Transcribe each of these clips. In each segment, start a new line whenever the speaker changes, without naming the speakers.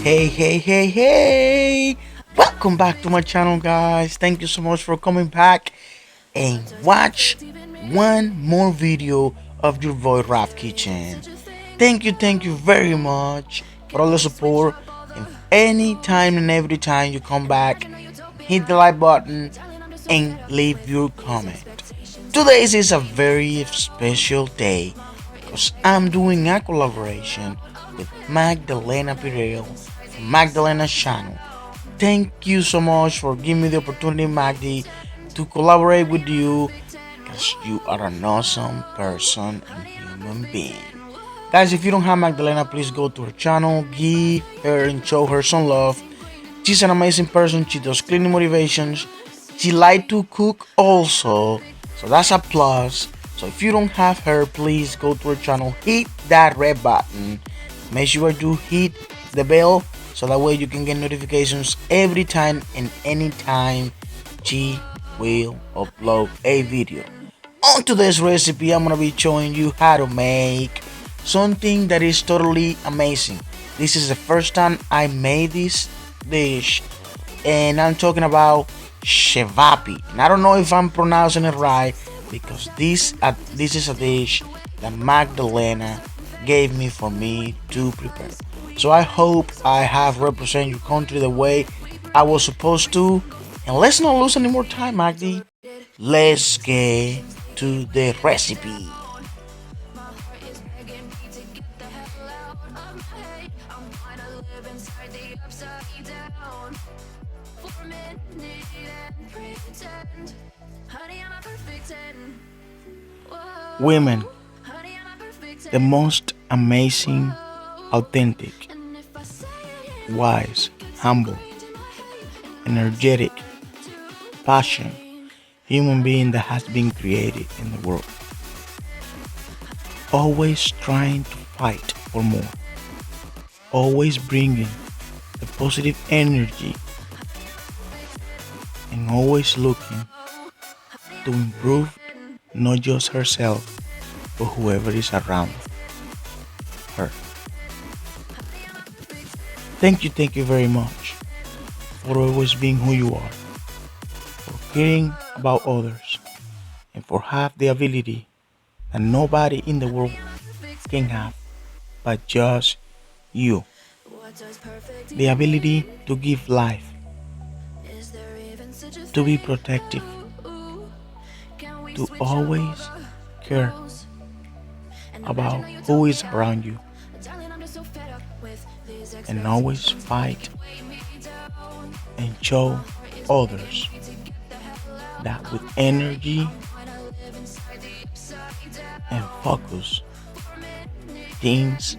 Hey! Welcome back to my channel, guys. Thank you so much for coming back and watch one more video of your boy Raf Kitchen. Thank you very much for all the support. And anytime and every time you come back, hit the like button and leave your comment. Today is a very special day because I'm doing a collaboration with Magdalena Pirel from Magdalena's channel. Thank you so much for giving me the opportunity, Magdi, to collaborate with you because you are an awesome person and human being. Guys, if you don't have Magdalena, please go to her channel, give her and show her some love. She's an amazing person. She does cleaning motivations. She likes to cook also, so that's a plus. So if you don't have her, please go to her channel, hit that red button. Make sure to hit the bell so that way you can get notifications every time and anytime she will upload a video. On today's recipe, I'm gonna be showing you how to make something that is totally amazing. This is the first time I made this dish, and I'm talking about Cevapi. And I don't know if I'm pronouncing it right because this is a dish that Magdalena gave me for me to prepare. So I hope I have represented your country the way I was supposed to. And let's not lose any more time, Magdi. Let's get to the recipe. Women, the most amazing, authentic, wise, humble, energetic, passionate human being that has been created in the world. Always trying to fight for more. Always bringing the positive energy and always looking to improve not just herself but whoever is around her. Thank you very much for always being who you are, for caring about others, and for have the ability that nobody in the world can have but just you. The ability to give life, to be protective, to always care about who is around you, and always fight and show others that with energy and focus, things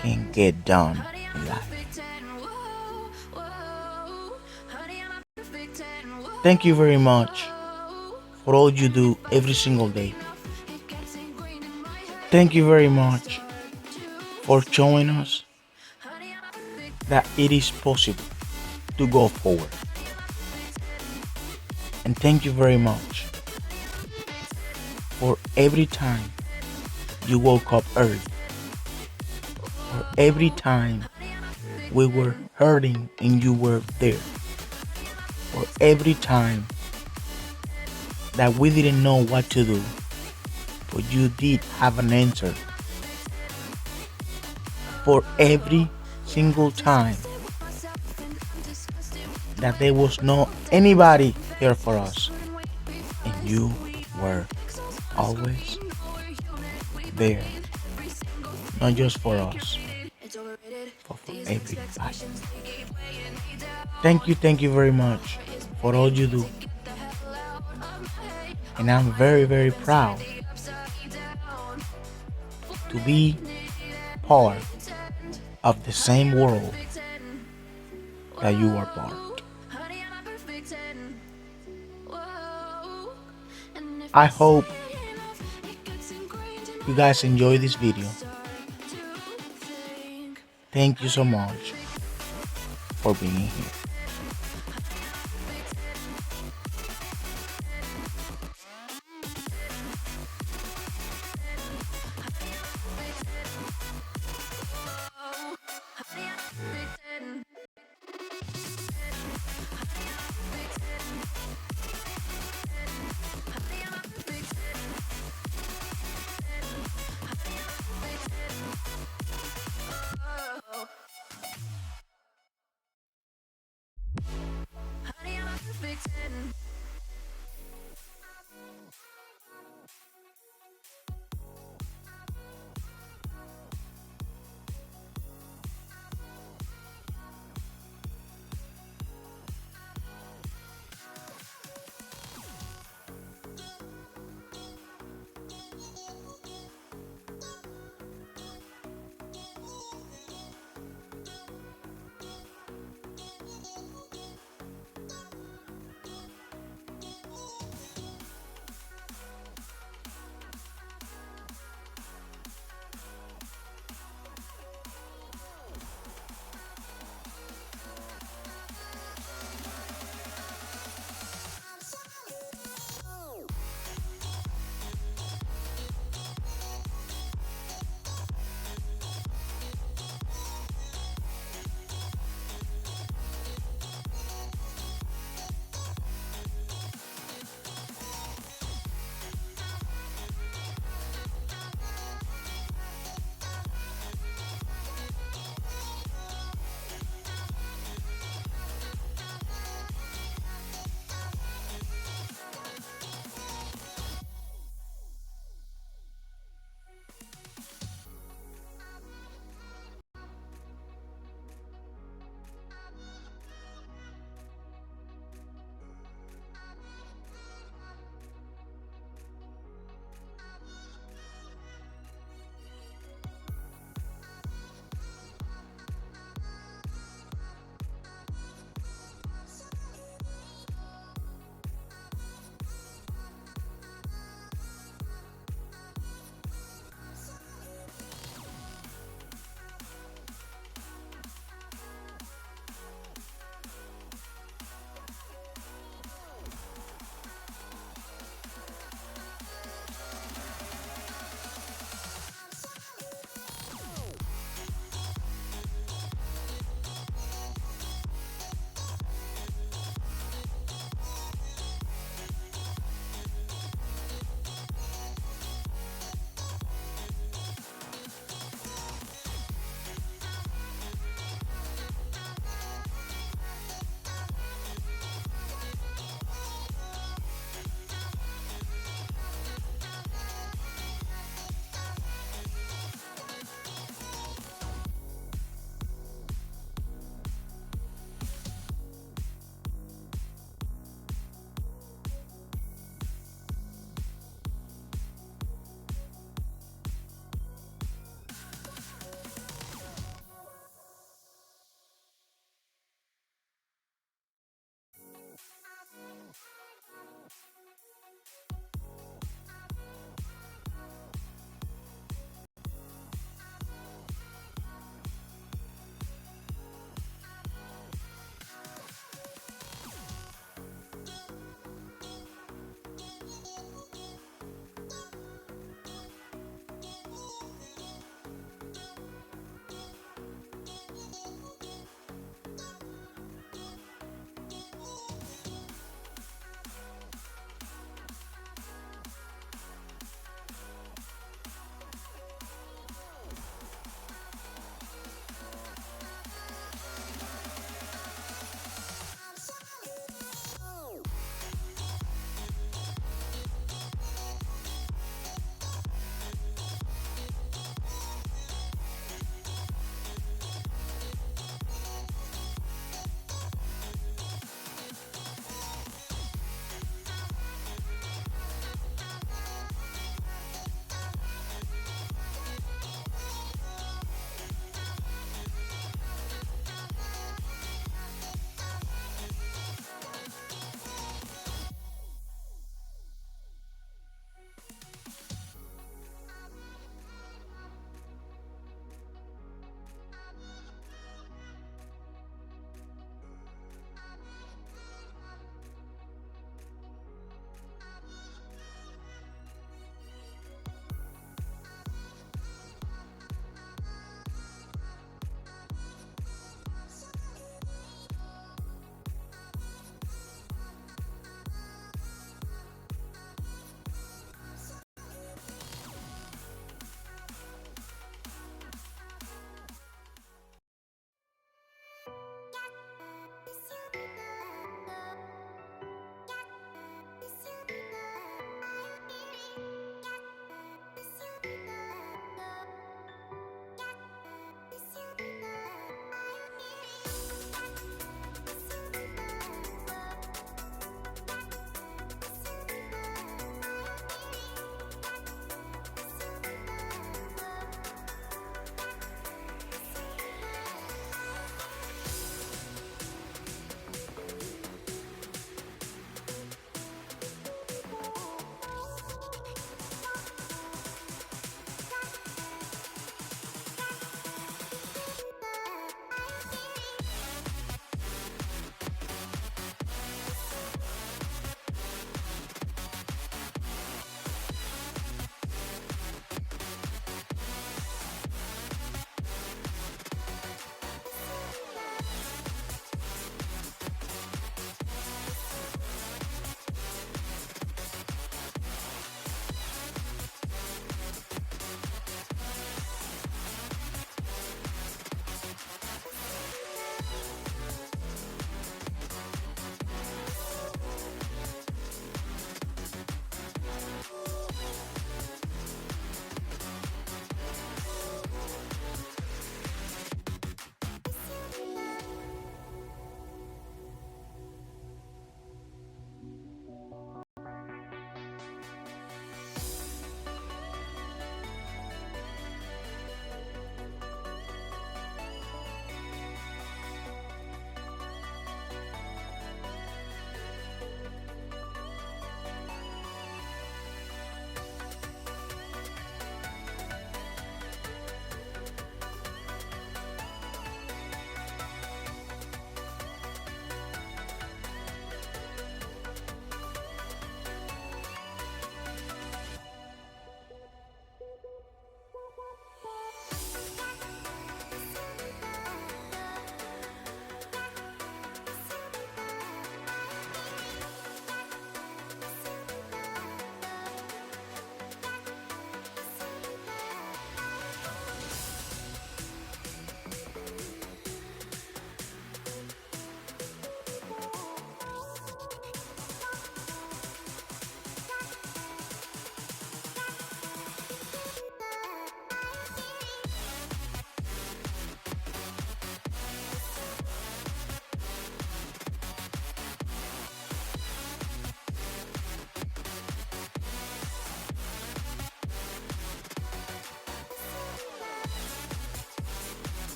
can get done in life. Thank you very much for all you do every single day. Thank you very much for showing us that it is possible to go forward. And thank you very much for every time you woke up early, for every time we were hurting and you were there, for every time that we didn't know what to do, but you did have an answer, for every single time that there was no anybody here for us and you were always there, not just for us but for everybody. Thank you very much for all you do, and I'm very proud to be part of the same world that you are part. I hope you guys enjoy this video. Thank you so much for being here.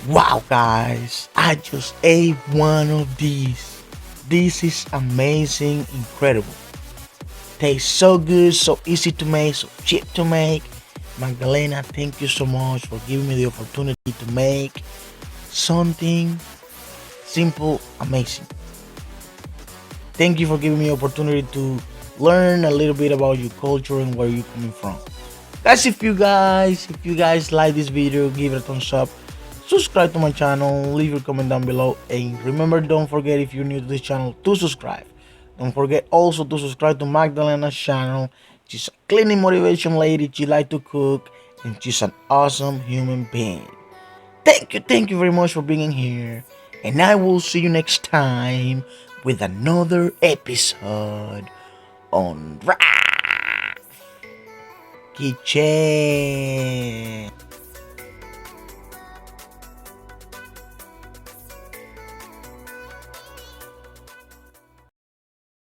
Wow, guys, I just ate one of these. This is amazing, incredible. Tastes so good, so easy to make, so cheap to make. Magdalena, thank you so much for giving me the opportunity to make something simple, amazing. Thank you for giving me the opportunity to learn a little bit about your culture and where you're coming from. Guys, if you guys like this video, give it a thumbs up, subscribe to my channel, leave your comment down below, and remember, don't forget, if you're new to this channel, to subscribe. Don't forget also to subscribe to Magdalena's channel. She's a cleaning motivation lady, she like to cook, and she's an awesome human being. Thank you very much for being here, and I will see you next time with another episode on Kitchen.